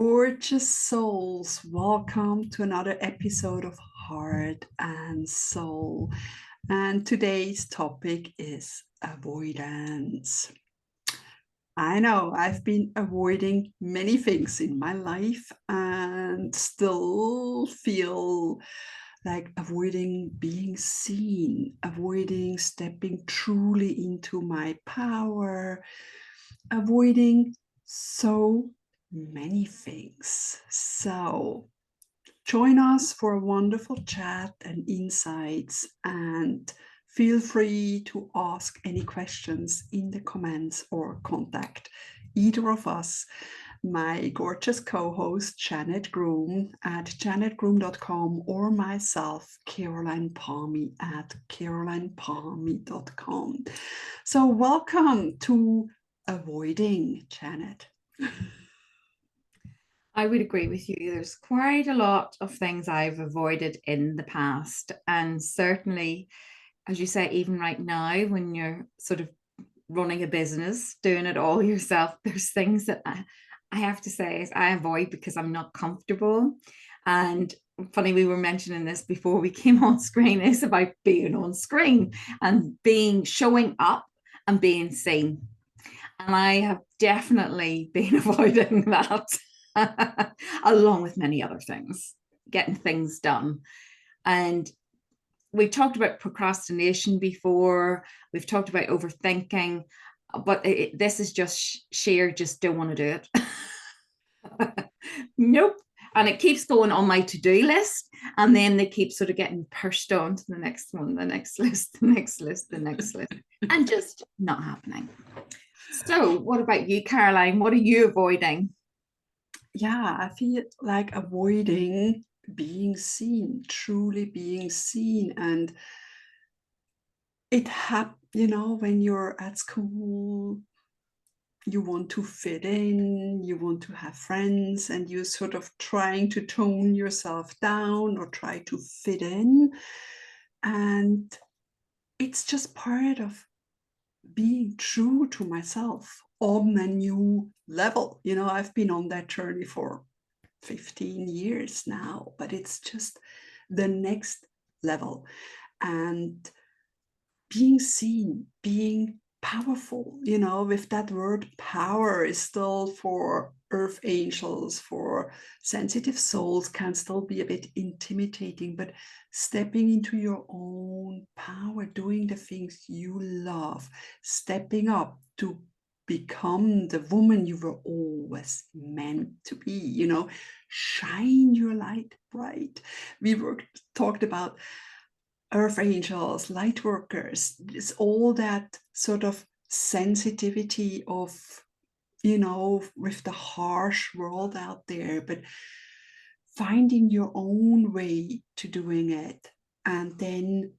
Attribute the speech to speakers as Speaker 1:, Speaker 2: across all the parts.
Speaker 1: Gorgeous souls, welcome to another episode of Heart and Soul. And today's topic is avoidance. I know I've been avoiding many things in my life and still feel like avoiding being seen, avoiding stepping truly into my power, avoiding so many things. So join us for a wonderful chat and insights, and feel free to ask any questions in the comments or contact either of us, my gorgeous co-host Janet Groom at janetgroom.com, or myself, Caroline Palmy at carolinepalmy.com. So welcome to Avoiding, Janet.
Speaker 2: I would agree with you. There's quite a lot of things I've avoided in the past. And certainly, as you say, even right now, when you're sort of running a business, doing it all yourself, there's things that I have to say is I avoid because I'm not comfortable. And funny, we were mentioning this before we came on screen, is about being on screen and showing up and being seen. And I have definitely been avoiding that. Along with many other things, getting things done. And we've talked about procrastination before, we've talked about overthinking, but this is just sheer, just don't want to do it. Nope. And it keeps going on my to-do list, and then they keep sort of getting pushed on to the next one, the next list, the next list, the next list, and just not happening. So what about you, Caroline? What are you avoiding?
Speaker 1: Yeah, I feel like avoiding being seen, truly being seen. And when you're at school, you want to fit in, you want to have friends, and you're sort of trying to tone yourself down or try to fit in. And it's just part of being true to myself on a new level. I've been on that journey for 15 years now, but it's just the next level. And being seen, being powerful, with that word power is still for earth angels, for sensitive souls, can still be a bit intimidating, but stepping into your own power, doing the things you love, stepping up to become the woman you were always meant to be, shine your light bright. We talked about earth angels, light workers. It's all that sort of sensitivity of, with the harsh world out there, but finding your own way to doing it. And then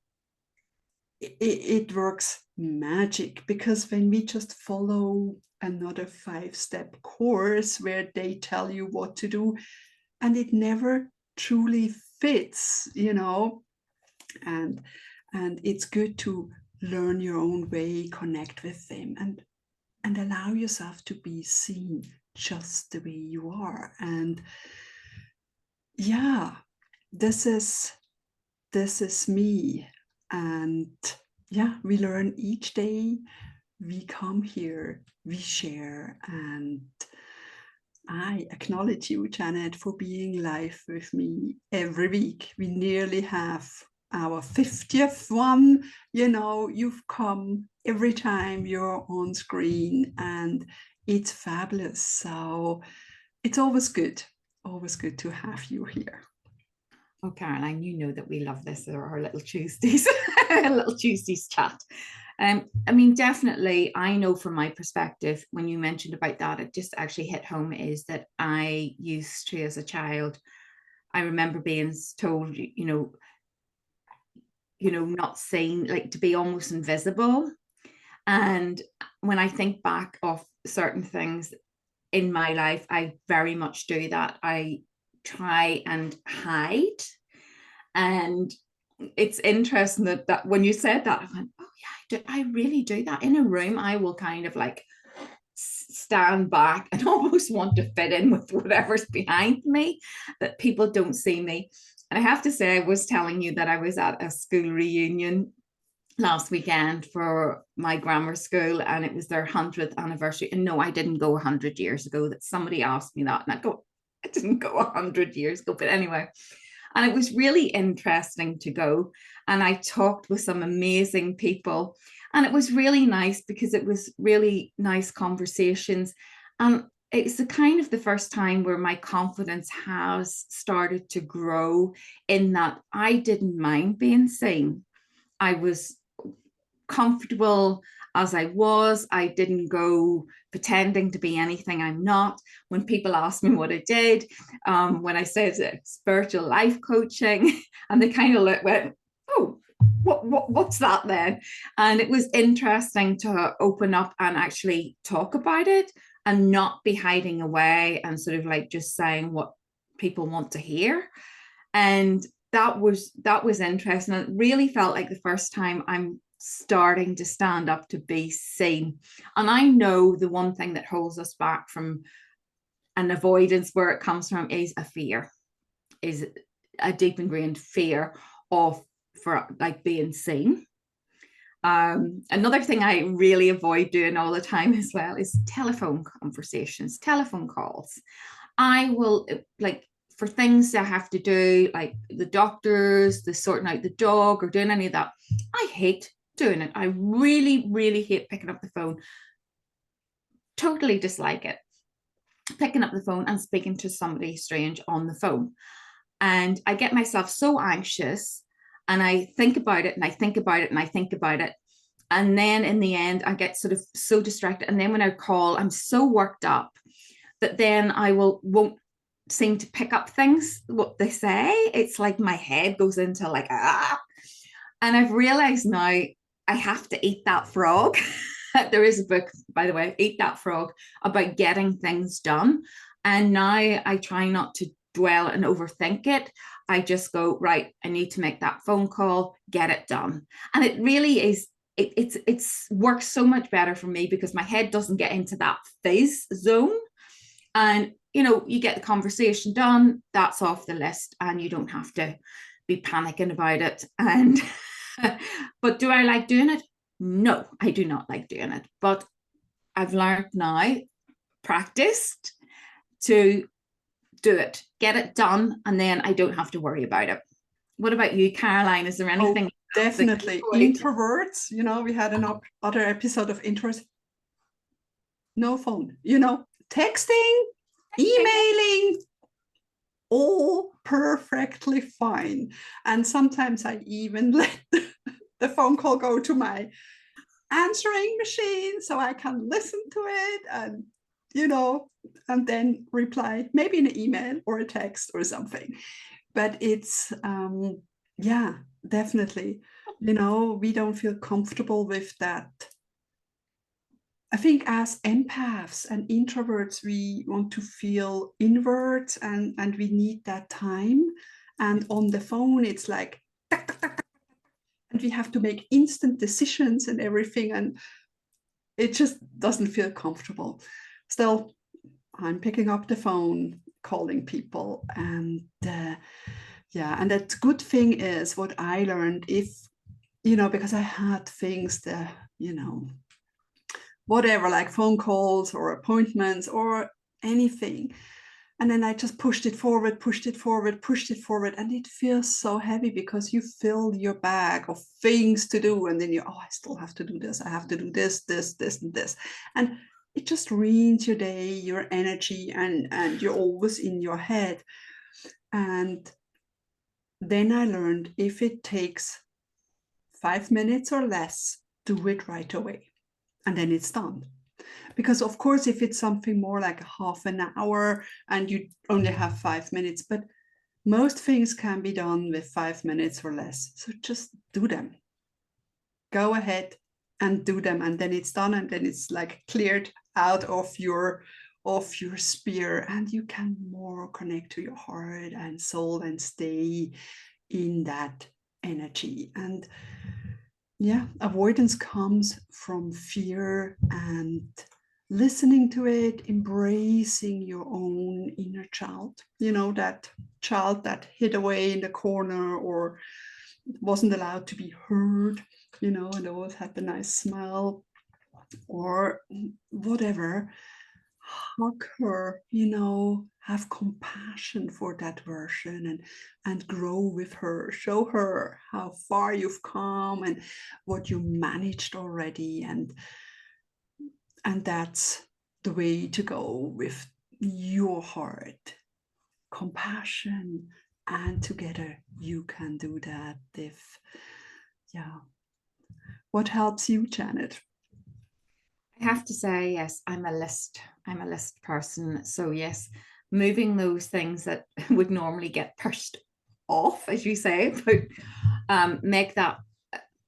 Speaker 1: it works magic, because when we just follow another 5-step course where they tell you what to do, and it never truly fits, and it's good to learn your own way, connect with them, and allow yourself to be seen just the way you are. And yeah, this is me. And yeah, we learn each day, we come here, we share. And I acknowledge you, Janet, for being live with me every week. We nearly have our 50th one. You've come every time you're on screen, and it's fabulous. So it's always good to have you here.
Speaker 2: Oh, Caroline, you know that we love this, our little Tuesdays, little Tuesdays chat. I mean, definitely, I know from my perspective, when you mentioned about that, it just actually hit home, is that I used to, as a child, I remember being told, not saying, like, to be almost invisible. And when I think back of certain things in my life, I very much do that. I try and hide. And it's interesting that when you said that, I went, oh yeah, I really do that. In a room, I will kind of like stand back and almost want to fit in with whatever's behind me, that people don't see me. And I have to say, I was telling you that I was at a school reunion last weekend for my grammar school, and it was their 100th anniversary. And no, I didn't go 100 years ago. That somebody asked me that, and I go, I didn't go 100 years ago. But anyway, and it was really interesting to go. And I talked with some amazing people. And it was really nice because it was really nice conversations. And it's the kind of the first time where my confidence has started to grow, in that I didn't mind being seen. I was comfortable as I was. I didn't go pretending to be anything I'm not. When people asked me what I did, when I said spiritual life coaching, and they kind of went, "Oh, what's that then?" And it was interesting to open up and actually talk about it, and not be hiding away and sort of like just saying what people want to hear. And that was interesting. It really felt like the first time I'm starting to stand up to be seen. And I know the one thing that holds us back from an avoidance, where it comes from, is a fear, is a deep ingrained fear of, for like, being seen. Another thing I really avoid doing all the time as well is telephone conversations, telephone calls. I will, like, for things I have to do, like the doctors, the sorting out the dog, or doing any of that, I hate doing it. I really, really hate picking up the phone. Totally dislike it. Picking up the phone and speaking to somebody strange on the phone. And I get myself so anxious, and I think about it and I think about it and I think about it. And then in the end, I get sort of so distracted. And then when I call, I'm so worked up that then I won't seem to pick up things, what they say. It's like my head goes into like, ah. And I've realized now I have to eat that frog. There is a book, by the way, Eat That Frog, about getting things done. And now I try not to dwell and overthink it. I just go, right, I need to make that phone call, get it done. And it really is, it's works so much better for me, because my head doesn't get into that fizz zone. And you get the conversation done, that's off the list, and you don't have to be panicking about it. And but do I like doing it? No, I do not like doing it. But I've learned now, practiced, to do it, get it done, and then I don't have to worry about it. What about you, Caroline? Is there anything
Speaker 1: definitely introverts? We had an other episode of introverts. No phone, texting, emailing, all perfectly fine. And sometimes I even let the phone call go to my answering machine so I can listen to it, and and then reply, maybe in an email or a text or something. But it's yeah, definitely, we don't feel comfortable with that. I think as empaths and introverts, we want to feel inwards, and we need that time. And on the phone, it's like, and we have to make instant decisions and everything. And it just doesn't feel comfortable. Still, I'm picking up the phone, calling people. And yeah, and that good thing is what I learned, if, because I had things that, whatever, like phone calls or appointments or anything. And then I just pushed it forward, pushed it forward, pushed it forward. And it feels so heavy, because you fill your bag of things to do. And then I still have to do this. I have to do this, this, this, and this. And it just ruins your day, your energy, and you're always in your head. And then I learned, if it takes 5 minutes or less, do it right away. And then it's done. Because of course, if it's something more like a half an hour and you only have 5 minutes, but most things can be done with 5 minutes or less. So just do them. Go ahead and do them, and then it's done, and then it's like cleared out of your sphere, and you can more connect to your heart and soul and stay in that energy. And yeah, avoidance comes from fear and listening to it, embracing your own inner child, that child that hid away in the corner or wasn't allowed to be heard, and always had the nice smile or whatever. Hug her, have compassion for that version, and grow with her. Show her how far you've come and what you managed already, and that's the way to go with your heart. Compassion, and together you can do that. What helps you, Janet?
Speaker 2: I have to say, yes, I'm a list person. So yes, moving those things that would normally get pushed off, as you say, but make that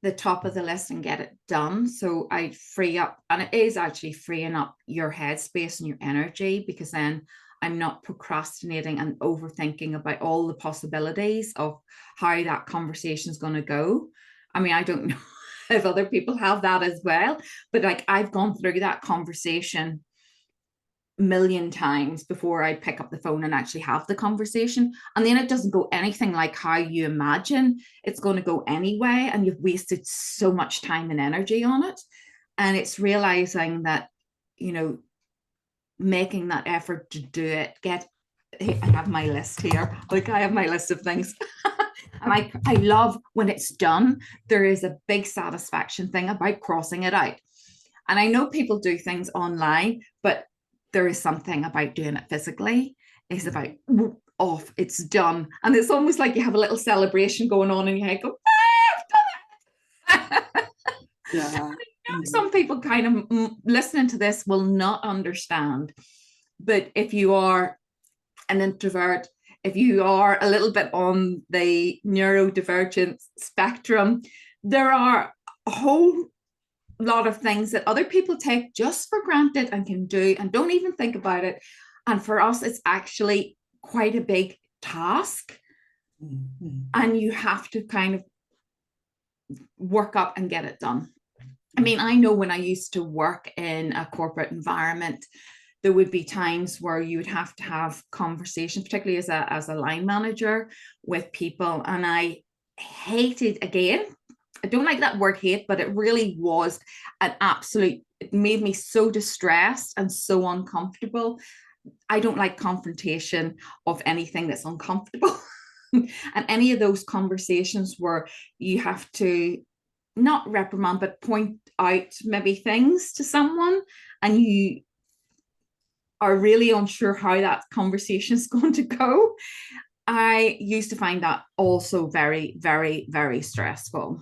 Speaker 2: the top of the list and get it done. So I free up, and it is actually freeing up your headspace and your energy, because then I'm not procrastinating and overthinking about all the possibilities of how that conversation is going to go. I mean, I don't know if other people have that as well, but like I've gone through that conversation million times before I pick up the phone and actually have the conversation. And then it doesn't go anything like how you imagine it's going to go anyway. And you've wasted so much time and energy on it. And it's realizing that, making that effort to do it, I have my list here. Like I have my list of things. And I love when it's done, there is a big satisfaction thing about crossing it out. And I know people do things online, but there is something about doing it physically. It's about off, it's done. And it's almost like you have a little celebration going on and you go, I've done it.
Speaker 1: Yeah.
Speaker 2: Some people kind of listening to this will not understand. But if you are an introvert, if you are a little bit on the neurodivergent spectrum, there are a whole lot of things that other people take just for granted and can do and don't even think about it. And for us, it's actually quite a big task. Mm-hmm. And you have to kind of work up and get it done. I mean, I know when I used to work in a corporate environment, there would be times where you would have to have conversations, particularly as a line manager, with people. And I hated, again, I don't like that word hate, but it really was an absolute, it made me so distressed and so uncomfortable. I don't like confrontation of anything that's uncomfortable. And any of those conversations where you have to not reprimand, but point out maybe things to someone, and you are really unsure how that conversation is going to go. I used to find that also very, very, very stressful.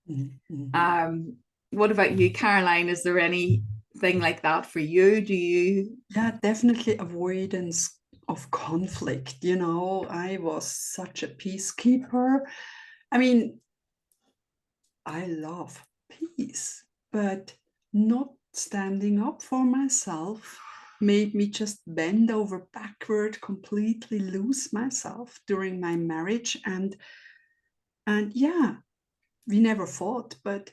Speaker 2: Mm-hmm. What about you, Caroline? Is there anything like that for you? Do you?
Speaker 1: Yeah, definitely avoidance of conflict. I was such a peacekeeper. I mean, I love peace, but not standing up for myself made me just bend over backward, completely lose myself during my marriage. And yeah, we never fought, but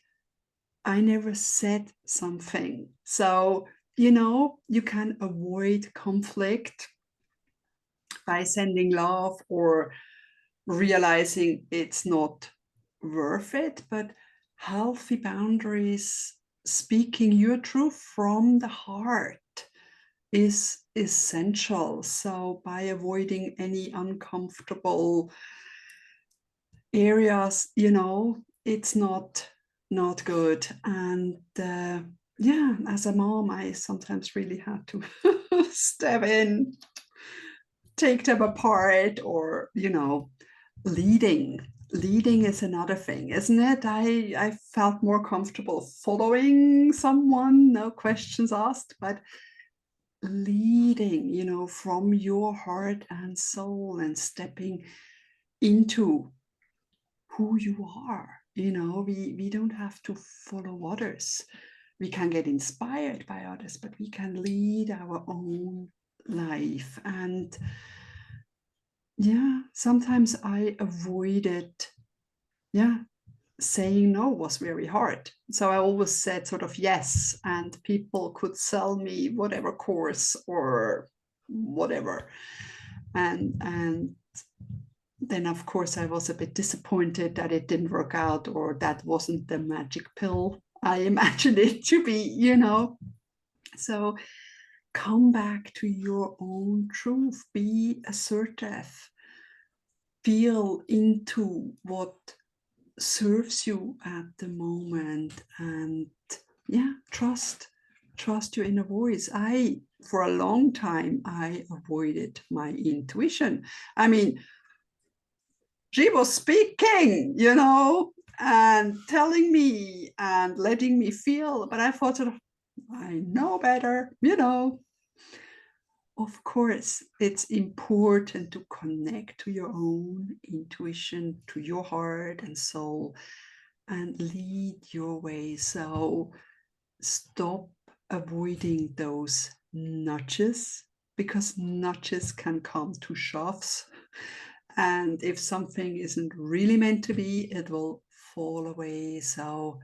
Speaker 1: I never said something. So, you can avoid conflict by sending love or realizing it's not worth it, but healthy boundaries, speaking your truth from the heart is essential. So by avoiding any uncomfortable areas, it's not good. And yeah, as a mom, I sometimes really had to step in, take them apart, or leading is another thing, isn't it? I felt more comfortable following someone, no questions asked, but leading, from your heart and soul, and stepping into who you are. We don't have to follow others. We can get inspired by others, but we can lead our own life. And yeah, sometimes I avoided, saying no was very hard. So I always said sort of yes, and people could sell me whatever course or whatever. And then of course I was a bit disappointed that it didn't work out, or that wasn't the magic pill I imagined it to be, you know. So come back to your own truth, be assertive, feel into what serves you at the moment, and yeah, trust your inner voice. I For a long time I avoided my intuition. I mean, she was speaking, you know, and telling me and letting me feel, but I thought sort of, I know better, you know. Of course, it's important to connect to your own intuition, to your heart and soul, and lead your way. So stop avoiding those nudges, because nudges can come to shoves. And if something isn't really meant to be, it will fall away. So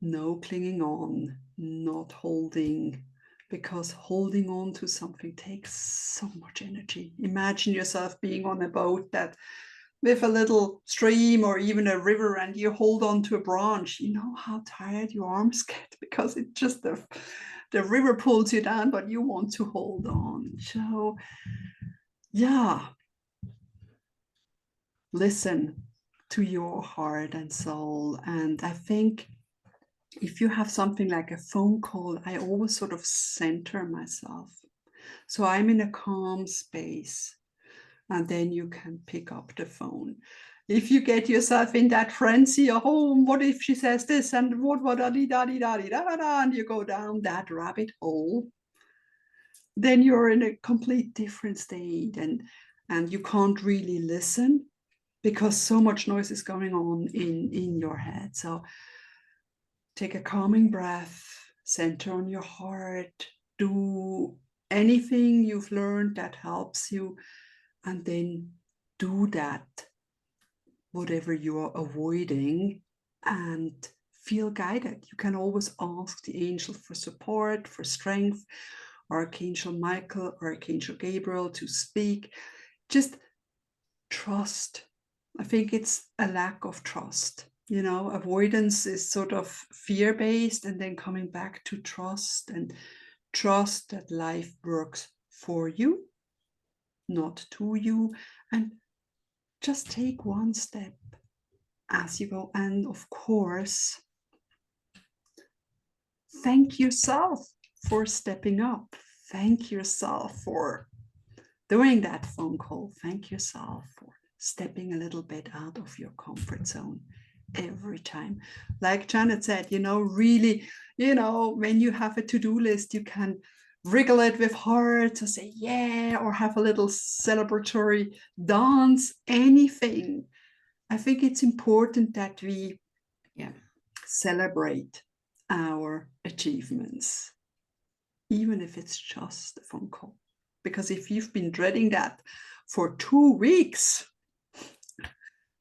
Speaker 1: no clinging on, not holding, because holding on to something takes so much energy. Imagine yourself being on a boat that with a little stream or even a river, and you hold on to a branch. You know how tired your arms get, because it just the river pulls you down, but you want to hold on. So yeah, listen to your heart and soul. And I think if you have something like a phone call, I always sort of center myself. So I'm in a calm space, and then you can pick up the phone. If you get yourself in that frenzy, oh, what if she says this, and what da di da di da di da da, and you go down that rabbit hole, then you're in a complete different state, and you can't really listen because so much noise is going on in your head. So take a calming breath, center on your heart, do anything you've learned that helps you, and then do that, whatever you are avoiding, and feel guided. You can always ask the angel for support, for strength, Archangel Michael, Archangel Gabriel to speak. Just trust. I think it's a lack of trust. You know, avoidance is sort of fear-based, and then coming back to trust, and trust that life works for you, not to you, and just take one step as you go. And of course, thank yourself for stepping up. Thank yourself for doing that phone call. Thank yourself for stepping a little bit out of your comfort zone every time. Like Janet said, you know, really, you know, when you have a to-do list, you can wriggle it with hearts or say, yeah, or have a little celebratory dance, anything. I think it's important that we celebrate our achievements, even if it's just a phone call. Because if you've been dreading that for 2 weeks,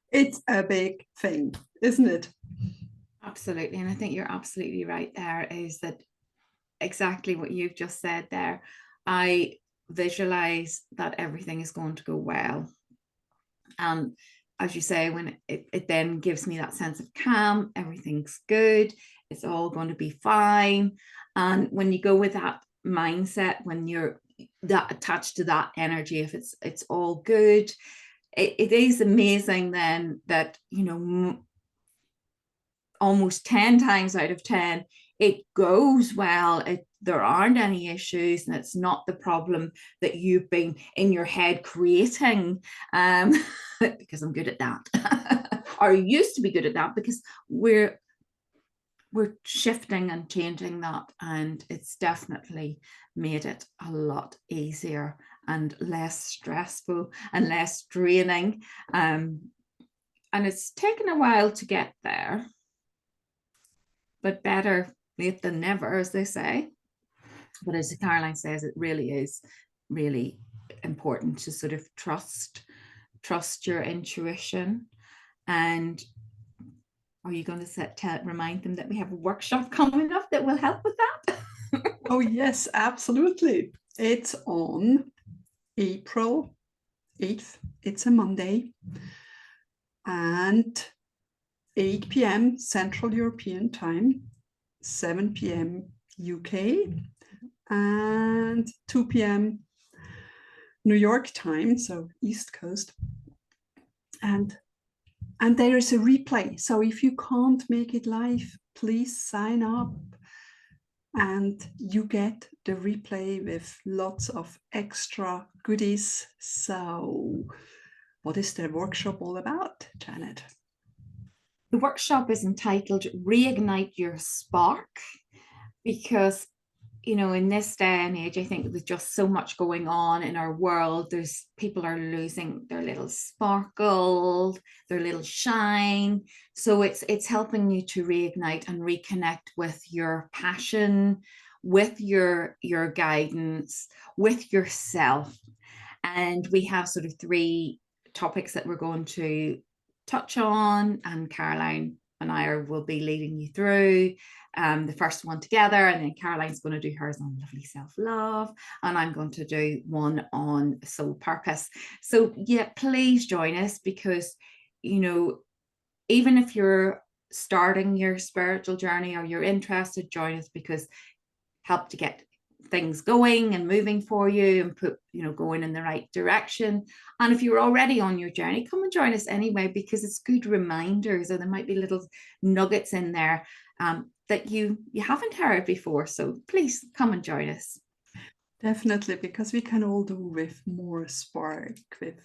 Speaker 1: it's a big thing, isn't it?
Speaker 2: Absolutely. And I think you're absolutely right there, is that exactly what you've just said there. I visualize that everything is going to go well. And as you say, when it then gives me that sense of calm, everything's good, it's all going to be fine. And when you go with that mindset, when you're that attached to that energy, if it's all good, it is amazing then that, you know, almost 10 times out of 10 it goes well. There aren't any issues, and it's not the problem that you've been in your head creating, because I'm good at that or used to be good at that, because we're shifting and changing that, and it's definitely made it a lot easier and less stressful and less draining, and it's taken a while to get there, but better late than never, as they say. But as Caroline says, it really is really important to sort of trust your intuition, and are you going to remind them that we have a workshop coming up that will help with that?
Speaker 1: Oh, yes, absolutely. It's on April 8th. It's a Monday. And 8 p.m. Central European Time, 7 p.m. UK, and 2 p.m. New York time, so East Coast. And there is a replay. So if you can't make it live, please sign up and you get the replay with lots of extra goodies. So what is the workshop all about, Janet?
Speaker 2: The workshop is entitled Reignite Your Spark, because in this day and age, I think with just so much going on in our world, people are losing their little sparkle, their little shine. So it's helping you to reignite and reconnect with your passion, with your guidance, with yourself. And we have sort of 3 topics that we're going to touch on, and Caroline and I will be leading you through the first one together, and then Caroline's going to do hers on lovely self-love, and I'm going to do one on soul purpose. So yeah, please join us, because even if you're starting your spiritual journey or you're interested, join us, because help to get things going and moving for you and going in the right direction. And if you're already on your journey, come and join us anyway, because it's good reminders, or there might be little nuggets in there that you haven't heard before. So please come and join us.
Speaker 1: Definitely, because we can all do with more spark, with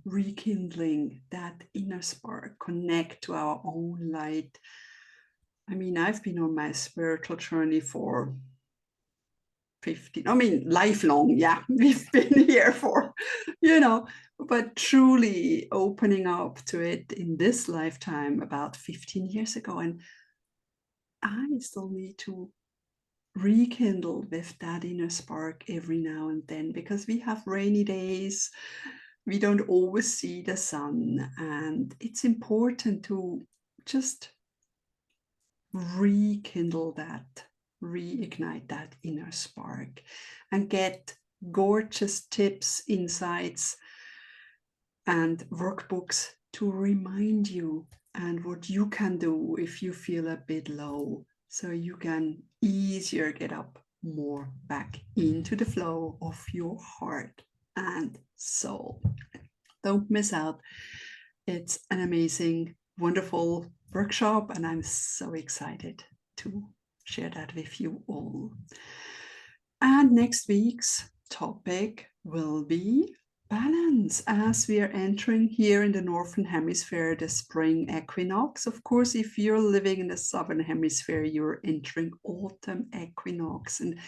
Speaker 1: rekindling that inner spark, connect to our own light. I mean, I've been on my spiritual journey for 15, lifelong. Yeah, we've been here for, but truly opening up to it in this lifetime about 15 years ago. And I still need to rekindle with that inner spark every now and then, because we have rainy days, we don't always see the sun, and it's important to just rekindle that, reignite that inner spark, and get gorgeous tips, insights, and workbooks to remind you, and what you can do if you feel a bit low, so you can easier get up more back into the flow of your heart and soul. Don't miss out. It's an amazing, wonderful workshop, and I'm so excited to share that with you all. And next week's topic will be balance, as we are entering here in the Northern Hemisphere the spring equinox. Of course, if you're living in the Southern Hemisphere, you're entering autumn equinox, and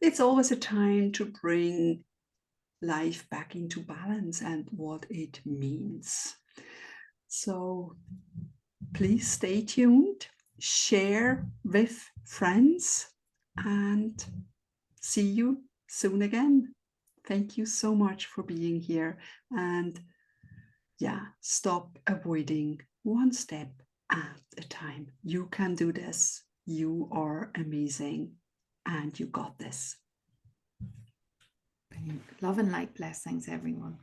Speaker 1: it's always a time to bring life back into balance and what it means. So please stay tuned, share with friends, and see you soon again. Thank you so much for being here. And stop avoiding one step at a time. You can do this. You are amazing, and you got this.
Speaker 2: Love and light blessings, everyone.